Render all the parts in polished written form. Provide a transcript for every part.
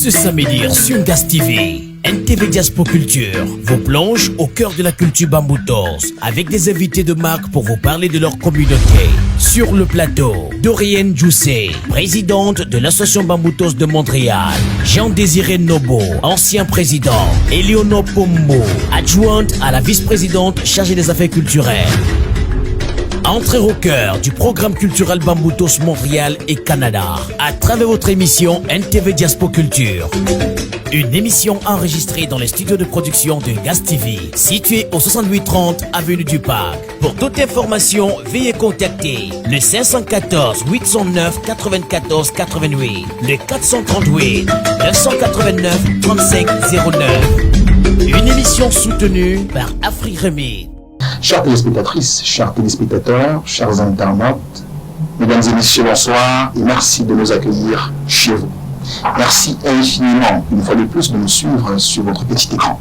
Ce samedi sur Gas TV, NTV Diaspo Culture vous plonge au cœur de la culture Bamboutos avec des invités de marque pour vous parler de leur communauté. Sur le plateau, Dorienne Djoussé, présidente de l'association Bamboutos de Montréal, Jean-Désiré Nobo, ancien président, Eleonore Pombo, adjointe à la vice-présidente chargée des affaires culturelles. Entrez au cœur du programme culturel Bamboutos Montréal et Canada à travers votre émission NTV Diaspo Culture. Une émission enregistrée dans les studios de production de Gas TV, situé au 6830 Avenue du Parc. Pour toute information, veuillez contacter le 514 809 94 88, le 438 989 35 09. Une émission soutenue par Afri-Remit. Chères téléspectatrices, chers téléspectateurs, chers internautes, mesdames et messieurs, bonsoir et merci de nous accueillir chez vous. Merci infiniment, une fois de plus, de nous suivre sur votre petit écran.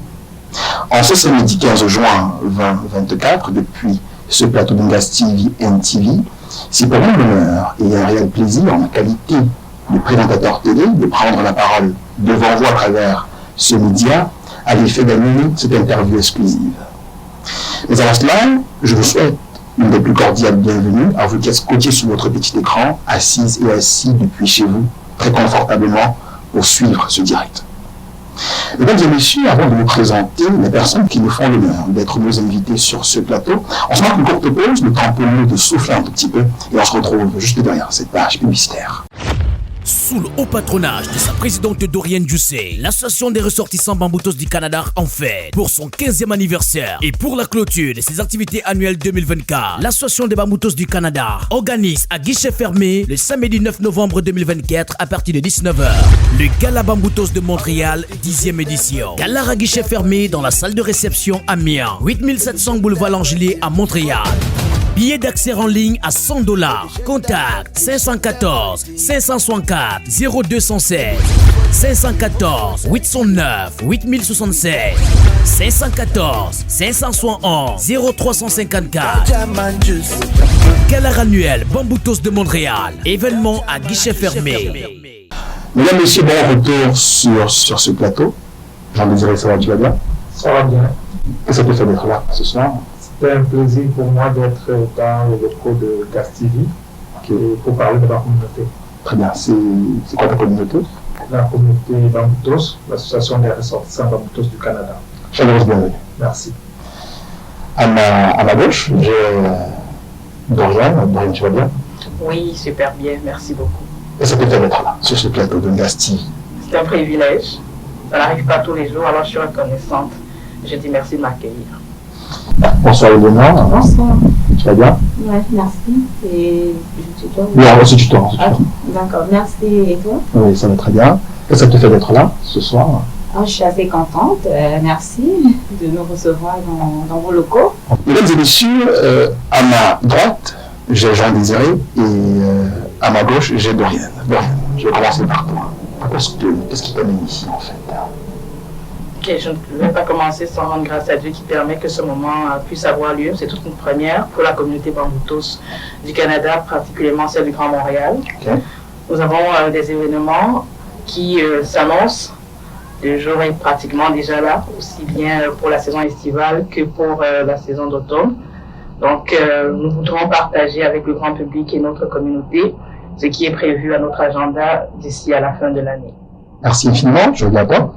En ce samedi 15 juin 2024, depuis ce plateau de Gas TV NTV, c'est pour moi l'honneur et un réel plaisir, en qualité de présentateur télé, de prendre la parole devant vous à travers ce média, à l'effet d'animer cette interview exclusive. Mais avant cela, je vous souhaite une des plus cordiales bienvenues à vous qui êtes scotchés sur votre petit écran, assises et assis depuis chez vous, très confortablement, pour suivre ce direct. Mesdames et messieurs, avant de vous présenter les personnes qui nous font l'honneur d'être nos invités sur ce plateau, on se marque une courte pause, le temps pour nous de souffler un tout petit peu, et on se retrouve juste derrière cette page publicitaire. Sous le haut patronage de sa présidente Dorienne Djoussé, l'association des ressortissants Bamboutos du Canada en fait pour son 15e anniversaire et pour la clôture de ses activités annuelles 2024, l'association des Bamboutos du Canada organise à guichet fermé le samedi 9 novembre 2024 à partir de 19h le Gala Bamboutos de Montréal 10e édition. Gala à guichet fermé dans la salle de réception Amiens, 8700 boulevard Langelier à Montréal. Billets d'accès en ligne à $100. Contact 514 564 0216 514 809 8076 514 571 0354. Gala annuel Bamboutos de Montréal. Événement à guichet fermé. Mesdames et messieurs, bon retour sur ce plateau. Jean-Désiré, ça va, tu vas bien? Ça va bien. Et ça te fait d'être là ce soir? C'est un plaisir pour moi d'être dans les locaux de Gas TV pour parler de ma communauté. Très bien. C'est quoi ta communauté? La communauté Bamboutos, l'association des ressortissants Bamboutos du Canada. Chaleureuse bienvenue. Merci. À ma gauche, j'ai Dorienne. Dorienne, tu vas bien? Oui, super bien. Merci beaucoup. Et ça te fait d'être là, sur ce plateau de Gas TV. C'est un privilège. Ça n'arrive pas tous les jours, alors je suis reconnaissante. Je dis merci de m'accueillir. Bonsoir Eleonore. Bonsoir. Tu vas bien? Oui, merci. Et je tutoie. Oui, on se tutoie. D'accord, merci. Et toi? Oui, ça va très bien. Et ça te fait d'être là ce soir? Je suis assez contente. Merci de nous recevoir dans vos locaux. Mesdames et messieurs, à ma droite, j'ai Jean-Désiré et à ma gauche, j'ai Dorienne. Dorienne, je vais commencer par toi. Qu'est-ce qui t'amène ici en fait? Okay, je ne vais pas commencer sans rendre grâce à Dieu qui permet que ce moment puisse avoir lieu. C'est toute une première pour la communauté Bamboutos du Canada, particulièrement celle du Grand Montréal. Okay. Nous avons des événements qui s'annoncent. Le jour est pratiquement déjà là, aussi bien pour la saison estivale que pour la saison d'automne. Donc, nous voudrons partager avec le grand public et notre communauté ce qui est prévu à notre agenda d'ici à la fin de l'année. Merci infiniment, je reviens à toi.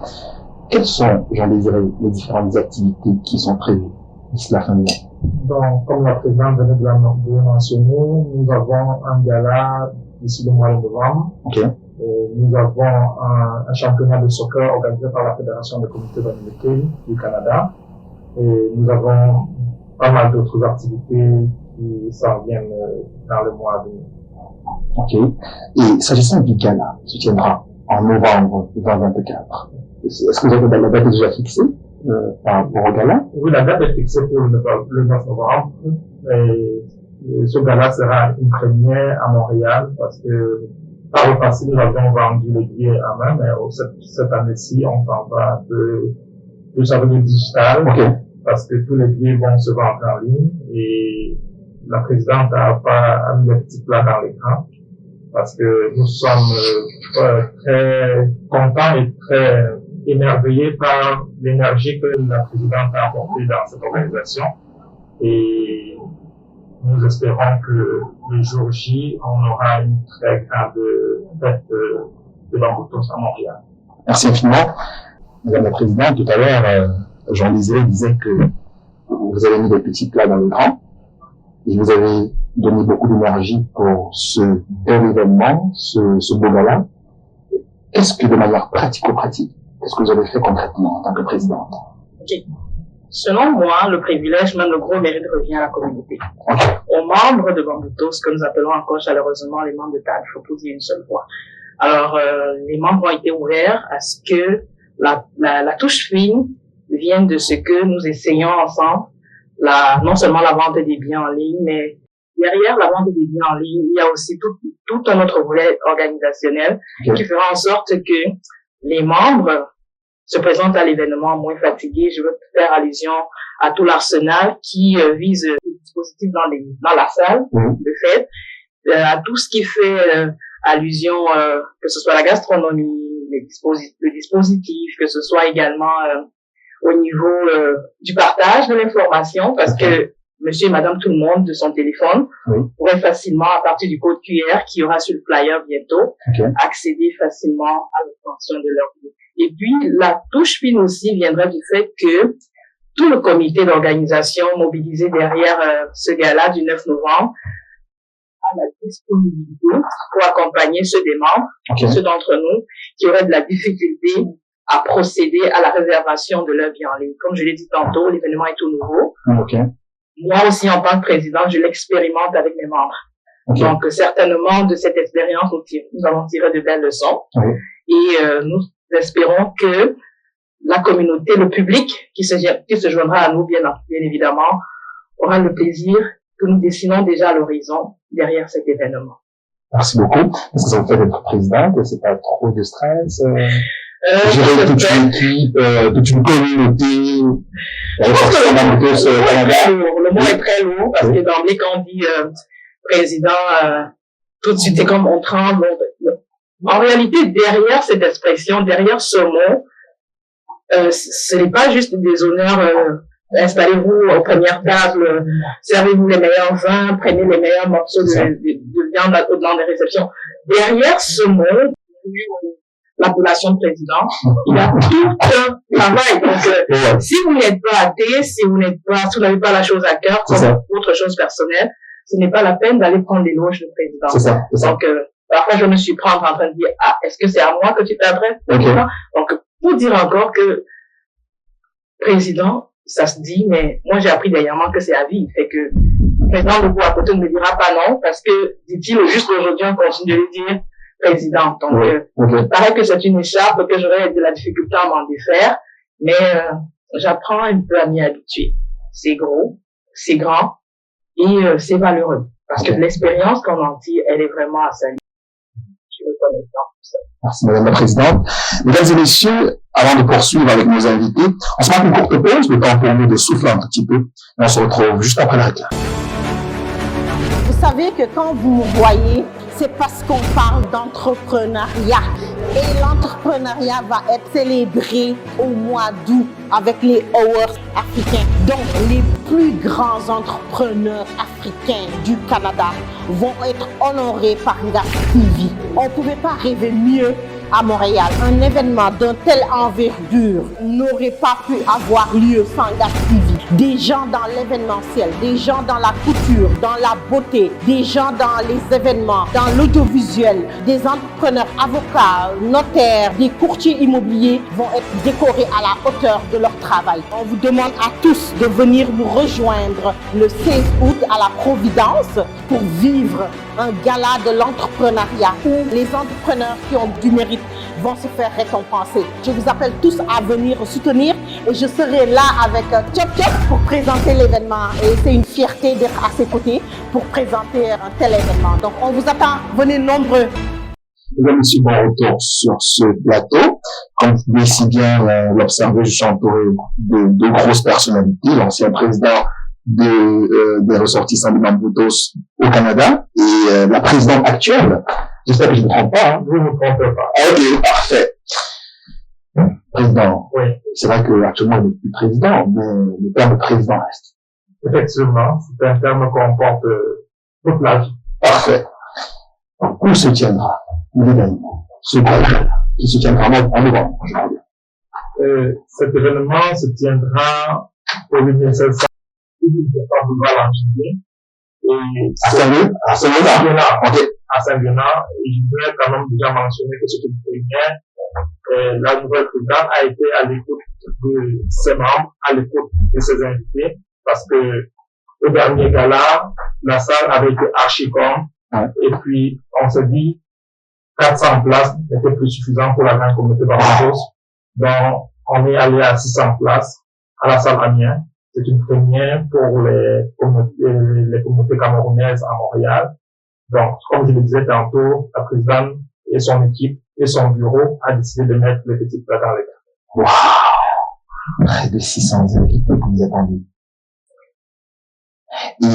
Quelles sont, Jean-Désiré, les différentes activités qui sont prévues d'ici la fin de l'année? Donc, comme la présidente venait de le mentionner, nous avons un gala d'ici le mois de novembre. Okay. Nous avons un championnat de soccer organisé par la Fédération des comités d'amitié du Canada. Et nous avons pas mal d'autres activités qui s'en viennent dans le mois à venir. Ok. Et s'agissant du gala qui tiendra en novembre 2024, est-ce que vous avez la date déjà fixée par rapport au gala? Oui, la date est fixée pour le 9 novembre. Et ce gala sera une première à Montréal parce que par le passé, nous avions vendu les billets à main, mais cette année-ci, on s'en va un peu plus avec le digital. Okay. Parce que tous les billets vont se vendre en ligne et la présidente a mis les petits plats dans l'écran. parce que nous sommes très contents et très émerveillés par l'énergie que la présidente a apportée dans cette organisation. Et nous espérons que le jour J, on aura une très grande fête de Bamboutos à Montréal. Merci infiniment. Madame la Présidente, tout à l'heure, Jean Lisée disait que vous avez mis des petits plats dans le grand et vous avez donné beaucoup d'énergie pour ce bel événement, ce beau gala. Qu'est-ce que, de manière pratico-pratique, qu'est-ce que vous avez fait concrètement en tant que présidente? Okay. Selon moi, le privilège, même le gros mérite revient à la communauté. Aux membres de Bamboutos, que nous appelons encore chaleureusement les membres de TAD, il faut tout dire une seule fois. Alors, les membres ont été ouverts à ce que la touche fine vienne de ce que nous essayons ensemble, non seulement la vente des biens en ligne, mais derrière la vente des biens en ligne, il y a aussi tout un autre volet organisationnel qui fera en sorte que les membres se présentent à l'événement moins fatigués. Je veux faire allusion à tout l'arsenal qui vise les dispositifs dans la salle de fête, à tout ce qui fait allusion, que ce soit la gastronomie, le dispositif, que ce soit également au niveau du partage de l'information, parce que monsieur et madame tout le monde de son téléphone pourrait facilement, à partir du code QR qui aura sur le flyer bientôt, accéder facilement à l'obtention de leur vie. Et puis, la touche fine aussi viendra du fait que tout le comité d'organisation mobilisé derrière ce gala du 9 novembre a la disponibilité pour accompagner ceux des membres, ceux d'entre nous qui auraient de la difficulté à procéder à la réservation de leur bien en ligne. Comme je l'ai dit tantôt, l'événement est tout nouveau. Moi aussi, en tant que président, je l'expérimente avec mes membres. Donc, certainement, de cette expérience, nous allons tirer de belles leçons. Et nous espérons que la communauté, le public qui se joindra à nous, bien évidemment, aura le plaisir que nous dessinons déjà à l'horizon derrière cet événement. Merci beaucoup. Est-ce que ça vous fait d'être présidente? C'est pas trop de stress? Gérer toute une équipe, toute une communauté. Le mot est très lourd parce que d'emblée, quand on dit président, tout de suite, c'est comme on tremble. En réalité, derrière cette expression, derrière ce mot, ce n'est pas juste des honneurs. Installez-vous aux premières tables, servez-vous les meilleurs vins, prenez les meilleurs morceaux de viande dans les réceptions. Derrière ce mot, l'appellation de président, il y a tout un travail. Donc, si vous n'êtes pas athée, si vous n'avez pas la chose à cœur, comme autre chose personnelle, ce n'est pas la peine d'aller prendre l'éloge du président. Donc, parfois, je me suis en train de dire, est-ce que c'est à moi que tu t'adresses? Donc, pour dire encore que président, ça se dit, mais moi, j'ai appris dernièrement que c'est à vie. Fait que le président de vous à côté ne me dira pas non, parce que, dit-il, juste aujourd'hui, on continue de lui dire président. Donc, il paraît que c'est une écharpe, que j'aurais de la difficulté à m'en défaire, mais j'apprends un peu à m'y habituer. C'est gros, c'est grand, et c'est valeureux. Parce que l'expérience qu'on en tire, elle est vraiment à saluer. Je suis reconnaissant pour ça. Merci, Madame la Présidente. Mesdames et messieurs, avant de poursuivre avec nos invités, on se marque une courte pause, le temps pour nous de souffler un petit peu, et on se retrouve juste après la réclame. Vous savez que quand vous me voyez, c'est parce qu'on parle d'entrepreneuriat. Et l'entrepreneuriat va être célébré au mois d'août avec les Awards africains. Donc, les plus grands entrepreneurs africains du Canada vont être honorés par Gas TV. On ne pouvait pas rêver mieux à Montréal. Un événement d'un tel envergure n'aurait pas pu avoir lieu sans Gas TV. Des gens dans l'événementiel, des gens dans la couture, dans la beauté, des gens dans les événements, dans l'audiovisuel, des entrepreneurs, avocats, notaires, des courtiers immobiliers vont être décorés à la hauteur de leur travail. On vous demande à tous de venir nous rejoindre le 16 août à la Providence pour vivre un gala de l'entrepreneuriat où les entrepreneurs qui ont du mérite vont se faire récompenser. Je vous appelle tous à venir soutenir et je serai là avec Chop Chop pour présenter l'événement. Et c'est une fierté d'être à ses côtés pour présenter un tel événement. Donc on vous attend, venez nombreux. Mesdames et messieurs, bon retour sur ce plateau. Comme vous pouvez si bien l'observer, je suis entouré de deux grosses personnalités, l'ancien président des ressortissants de Bamboutos au Canada et la présidente actuelle J'espère que je ne me trompe pas. Hein. Vous ne vous trompez pas. Ok, parfait. Président. Oui. C'est vrai qu'actuellement, il n'est plus président, mais le terme président reste. Effectivement, c'est un terme qu'on porte toute la vie. Parfait. Où se tiendra l'événement, ce congrès qui se tiendra en novembre? Cet événement se tiendra au lycée en juillet. À Saint-Léonard. À Saint-Léonard. Et je voudrais quand même déjà mentionner que ce que la nouvelle présidente a été à l'écoute de ses membres, à l'écoute de ses invités, parce que au dernier gala, la salle avait été archi-grande. Et puis, on s'est dit, 400 places n'étaient plus suffisantes pour la grande communauté Bamboutos. Donc, on est allé à 600 places à la salle Amiens. C'est une première pour les communautés camerounaises à Montréal. Donc, comme je le disais tantôt, la présidente et son équipe et son bureau a décidé de mettre les petits plats dans les gars. Waouh! Près de 600 invités que vous attendez. Et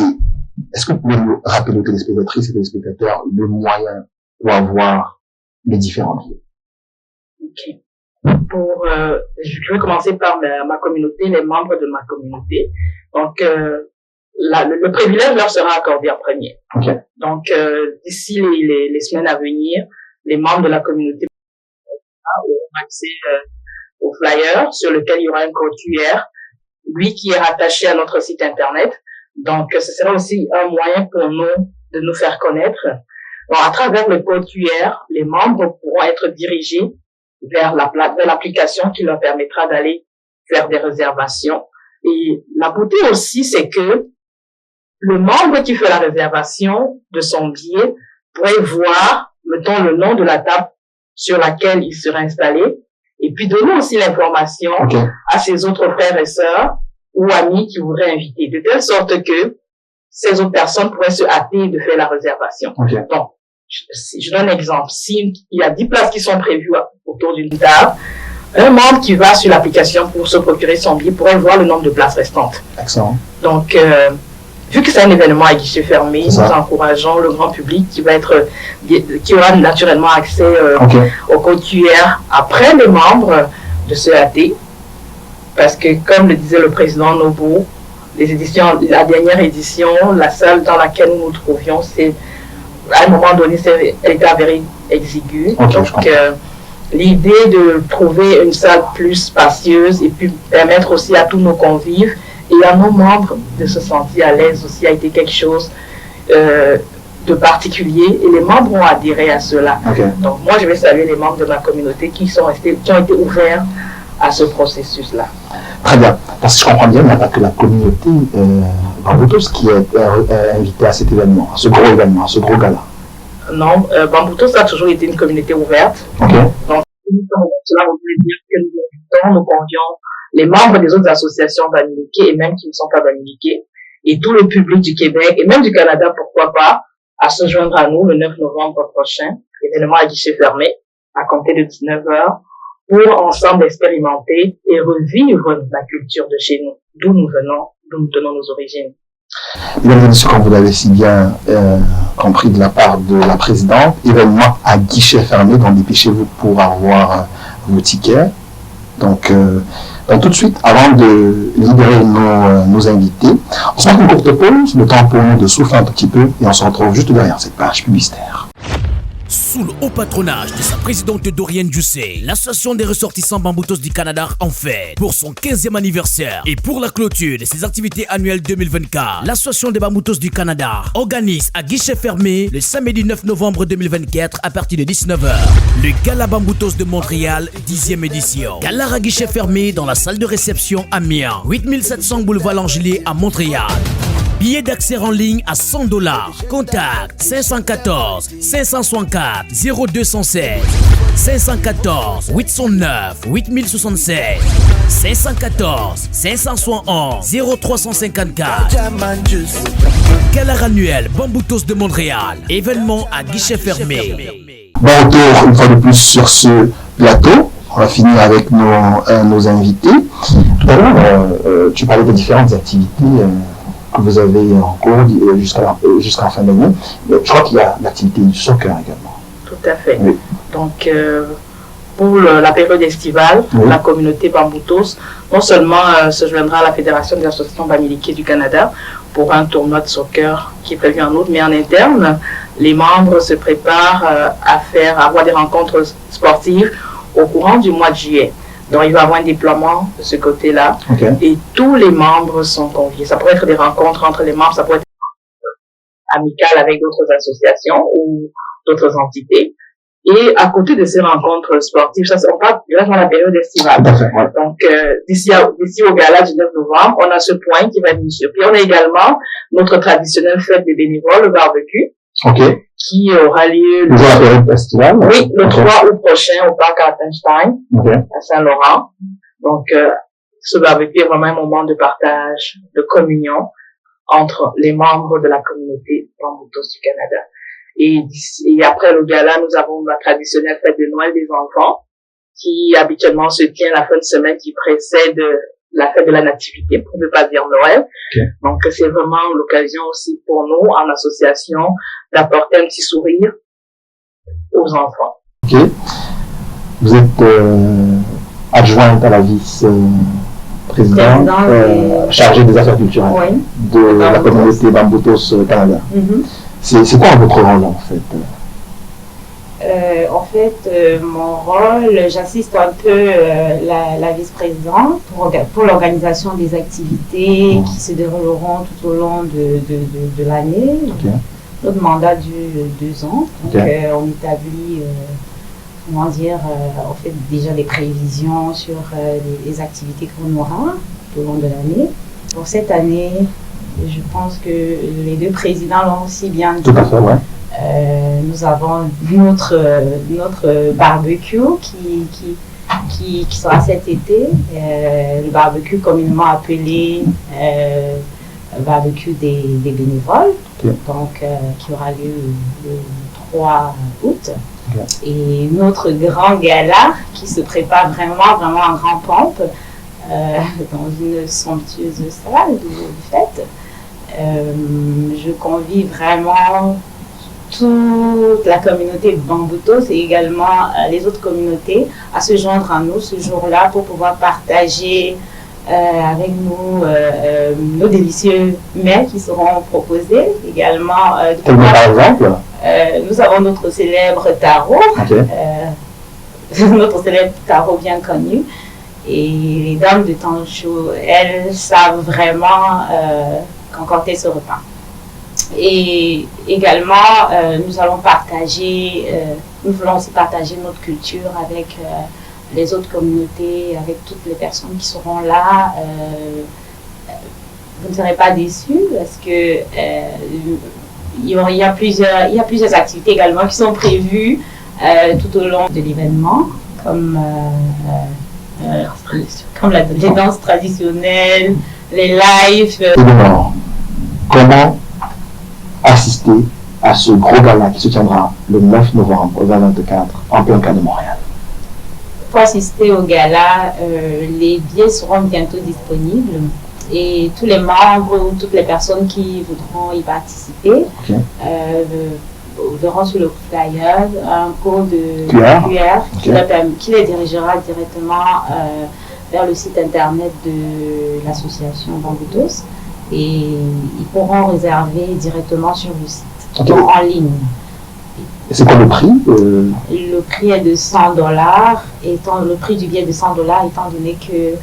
est-ce que vous pouvez nous rappeler aux téléspectatrices et téléspectateurs le moyen pour avoir les différents billets? Ok. Je vais commencer par ma communauté, les membres de ma communauté. Donc, le privilège leur sera accordé en premier. Okay. Donc, d'ici les semaines à venir, les membres de la communauté auront accès au flyer sur lequel il y aura un code QR, lui qui est rattaché à notre site internet. Donc, ce sera aussi un moyen pour nous de nous faire connaître. Donc, à travers le code QR, les membres pourront être dirigés vers l'application qui leur permettra d'aller faire des réservations. Et la beauté aussi, c'est que le membre qui fait la réservation de son billet pourrait voir, mettons, le nom de la table sur laquelle il sera installé, et puis donner aussi l'information à ses autres frères et sœurs ou amis qui voudraient inviter, de telle sorte que ces autres personnes pourraient se hâter de faire la réservation. Donc, je donne un exemple. S'il y a 10 places qui sont prévues autour d'une table, un membre qui va sur l'application pour se procurer son billet pourrait voir le nombre de places restantes. Excellent. Donc, vu que c'est un événement à guichet fermé, nous encourageons le grand public qui aura naturellement accès au code QR après les membres de se hâter. Parce que, comme le disait le président Nobo, la dernière édition, la salle dans laquelle nous nous trouvions, à un moment donné, elle était avérée exiguë. Donc, l'idée de trouver une salle plus spacieuse et puis permettre aussi à tous nos convives et à nos membres de se sentir à l'aise aussi a été quelque chose de particulier et les membres ont adhéré à cela. Donc, moi, je vais saluer les membres de ma communauté qui ont été ouverts à ce processus-là. Très bien. Parce que je comprends bien, il n'y a pas que la communauté Bamboutos qui est invitée à cet événement, à ce gros événement, à ce gros gala. Non, Bamboutos a toujours été une communauté ouverte. Donc, cela veut dire que nous convions les membres des autres associations baniliquées et même qui ne sont pas baniliquées et tout le public du Québec et même du Canada, pourquoi pas, à se joindre à nous le 9 novembre prochain, événement à guichet fermé, à compter de 19h, pour ensemble expérimenter et revivre la culture de chez nous, d'où nous venons, d'où nous tenons nos origines. Mesdames et messieurs, comme vous l'avez si bien compris de la part de la présidente, événement à guichet fermé, donc dépêchez-vous pour avoir vos tickets. Donc tout de suite, avant de libérer nos invités, on se met une courte pause, le temps pour nous de souffler un tout petit peu, et on se retrouve juste derrière cette page publicitaire. Sous le haut patronage de sa présidente Doriane Dusset, l'association des ressortissants Bamboutos du Canada en fête pour son 15e anniversaire et pour la clôture de ses activités annuelles 2024. L'association des Bamboutos du Canada organise à guichet fermé le samedi 9 novembre 2024 à partir de 19h le Gala Bamboutos de Montréal 10e édition. Gala à guichet fermé dans la salle de réception Amiens, 8700 boulevard Langelier à Montréal. Billets d'accès en ligne à $100. Contact 514 564 0216 514 809 8076 514 571 0354. Gala annuel Bamboutos de Montréal. Événement à guichet fermé. Bon retour une fois de plus sur ce plateau. On va finir avec nos invités. Tout à l'heure, tu parlais des différentes activités que vous avez en cours jusqu'à la fin d'année. Je crois qu'il y a l'activité du soccer également. Tout à fait. Oui. Donc, pour la période estivale, Oui. la communauté Bamboutos non seulement se joindra à la Fédération des associations Bamileke du Canada pour un tournoi de soccer qui est prévu en août, mais en interne, les membres se préparent à avoir des rencontres sportives au courant du mois de juillet. Donc, il va y avoir un déploiement de ce côté-là. Okay. Et tous les membres sont conviés. Ça pourrait être des rencontres entre les membres, ça pourrait être amicales avec d'autres associations ou d'autres entités. Et à côté de ces rencontres sportives, ça, on parle déjà dans la période estivale. Ouais. Donc, d'ici au gala du 9 novembre, on a ce point qui va être mis sur pied. On a également notre traditionnelle fête des bénévoles, le barbecue, Okay. qui aura lieu Toujours la période estivale? oui, le Okay. 3 août prochain au parc Altenstein, Okay. à Saint-Laurent. Donc, ce barbecue est vraiment un moment de partage, de communion entre les membres de la communauté Bamboutos du Canada. Et après le gala, nous avons la traditionnelle fête de Noël des enfants, qui habituellement se tient la fin de semaine qui précède la fête de la Nativité, pour ne pas dire Noël. Okay. Donc, c'est vraiment l'occasion aussi pour nous, en association, d'apporter un petit sourire aux enfants. Ok. Vous êtes adjointe à la vice-présidente, chargée des affaires culturelles Oui. de la communauté Bamboutos Canada. C'est quoi votre rôle en fait? Mon rôle, j'assiste un peu la vice-présidente pour l'organisation des activités qui se dérouleront tout au long de l'année. Okay. Notre mandat dure 2 ans. Donc, Okay. on établit, on fait déjà des prévisions sur les activités qu'on aura tout au long de l'année. Pour cette année, je pense que les 2 présidents l'ont aussi bien dit. Tout à fait, ouais. Nous avons notre barbecue qui sera cet été, le barbecue communément appelé barbecue des bénévoles, Okay. donc qui aura lieu le 3 août. Okay. Et notre grand gala qui se prépare vraiment en grand pompe dans une somptueuse salle de fête. Je convie vraiment toute la communauté Bamboutos et également les autres communautés à se joindre à nous ce jour-là pour pouvoir partager avec nous nos délicieux mets qui seront proposés. Également, par exemple? Nous avons notre célèbre taro, Okay. notre célèbre taro bien connu. Et les dames de Tancho, elles savent vraiment concocter ce repas. Et également, nous voulons aussi partager notre culture avec les autres communautés, avec toutes les personnes qui seront là. Vous ne serez pas déçus parce que il y a plusieurs activités également qui sont prévues tout au long de l'événement, comme les danses traditionnelles, les lives. Comment assister à ce gros gala qui se tiendra le 9 novembre au 2024 en plein cœur de Montréal? Pour assister au gala, les billets seront bientôt disponibles et tous les membres ou toutes les personnes qui voudront y participer verront sur le flyer un code QR qui les dirigera directement vers le site internet de l'association Bamboutos et ils pourront réserver directement sur le site, donc en ligne. Et c'est quoi le prix? Le prix est de $100, le prix du billet de $100 étant donné que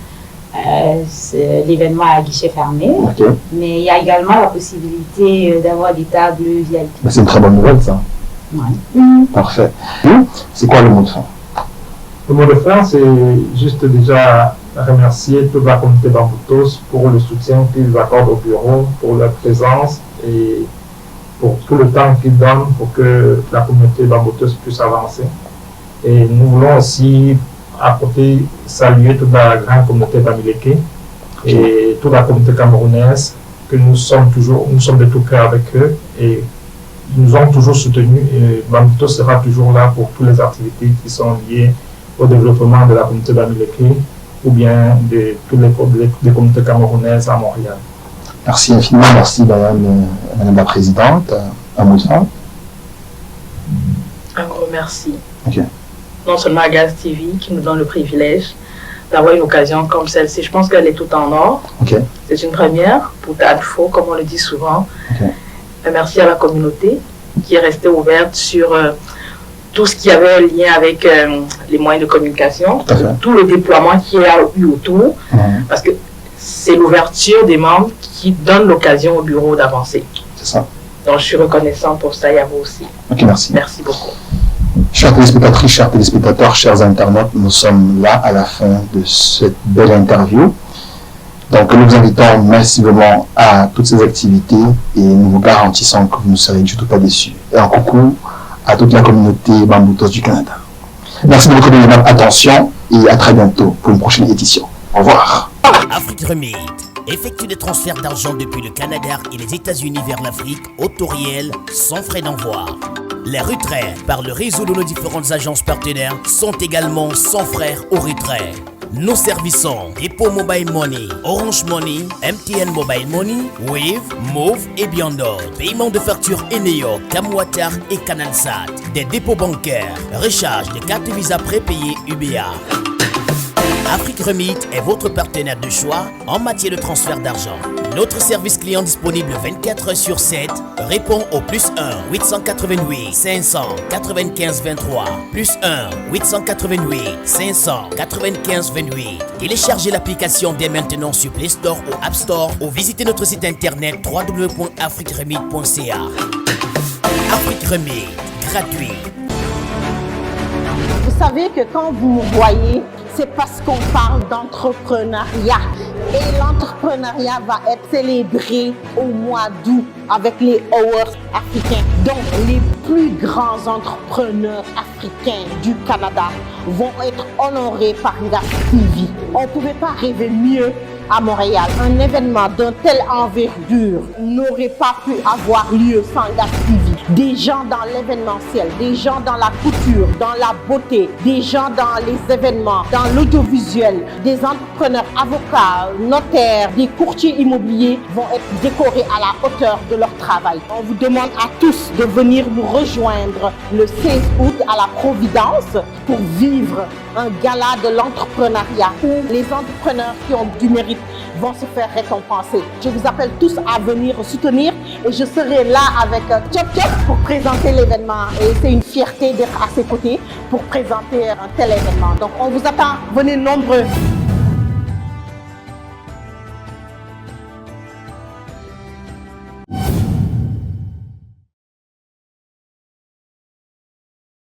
l'événement est à guichet fermé. Okay. Mais il y a également la possibilité d'avoir des tables VIP. C'est une très bonne nouvelle ça. Ouais. Parfait. C'est quoi le mot de fin? Le mot de fin, c'est juste déjà remercier toute la communauté Bamboutos pour le soutien qu'ils accordent au bureau, pour leur présence et pour tout le temps qu'ils donnent pour que la communauté Bamboutos puisse avancer. Et nous voulons aussi saluer toute la grande communauté Bamileke et toute la communauté camerounaise, que nous sommes de tout cœur avec eux et ils nous ont toujours soutenus et Bamboutos sera toujours là pour toutes les activités qui sont liées au développement de la communauté Bamileke ou bien de toutes les communautés camerounaises à Montréal. Merci infiniment, merci Madame la Présidente. Un mot de fin. Un gros remercie Ok. non seulement à Gaz TV qui nous donne le privilège d'avoir une occasion comme celle-ci. Je pense qu'elle est tout en or. Ok. C'est une première pour Tadfo, comme on le dit souvent. Ok. Merci à la communauté qui est restée ouverte sur tout ce qui avait un lien avec les moyens de communication, Tout à fait. tout le déploiement qui est eu autour, parce que c'est l'ouverture des membres qui donne l'occasion au bureau d'avancer. C'est ça. Donc je suis reconnaissant pour ça et à vous aussi. Ok, merci. Merci beaucoup. Chers téléspectatrices, chers téléspectateurs, chers internautes, nous sommes là à la fin de cette belle interview. Donc nous vous invitons massivement à toutes ces activités et nous vous garantissons que vous ne serez du tout pas déçus. Et un coucou à toute la communauté Bamboutos du Canada. Merci de votre attention et à très bientôt pour une prochaine édition. Au revoir. Afrique Remit effectue des transferts d'argent depuis le Canada et les États-Unis vers l'Afrique au taux réel sans frais d'envoi. Les retraits par le réseau de nos différentes agences partenaires sont également sans frais au retrait. Nous servissons Dépôt Mobile Money, Orange Money, MTN Mobile Money, Wave, Move et bien d'autres. Paiement de factures Eneo, Camwater et Canalsat. Des dépôts bancaires, recharge des cartes Visa prépayées UBA. Afrique Remit est votre partenaire de choix en matière de transfert d'argent. Notre service client disponible 24 heures sur 7 répond au plus 1 888 595 23 plus 1 888 595 28. Téléchargez l'application dès maintenant sur Play Store ou App Store ou visitez notre site internet www.afriqueremit.ca. Afrique Remit, gratuit. Vous savez que quand vous me voyez, c'est parce qu'on parle d'entrepreneuriat. Et l'entrepreneuriat va être célébré au mois d'août avec les Awards africains. Donc, les plus grands entrepreneurs africains du Canada vont être honorés par Gaz TV. On ne pouvait pas rêver mieux à Montréal. Un événement d'un tel envergure n'aurait pas pu avoir lieu sans Gaz TV. Des gens dans l'événementiel, des gens dans la couture, dans la beauté, des gens dans les événements, dans l'audiovisuel, des entrepreneurs, avocats, notaires, des courtiers immobiliers vont être décorés à la hauteur de leur travail. On vous demande à tous de venir nous rejoindre le 16 août à la Providence pour vivre un gala de l'entrepreneuriat où les entrepreneurs qui ont du mérite vont se faire récompenser. Je vous appelle tous à venir soutenir et je serai là avec Chop Chop pour présenter l'événement. Et c'est une fierté d'être à ses côtés pour présenter un tel événement. Donc on vous attend, venez nombreux.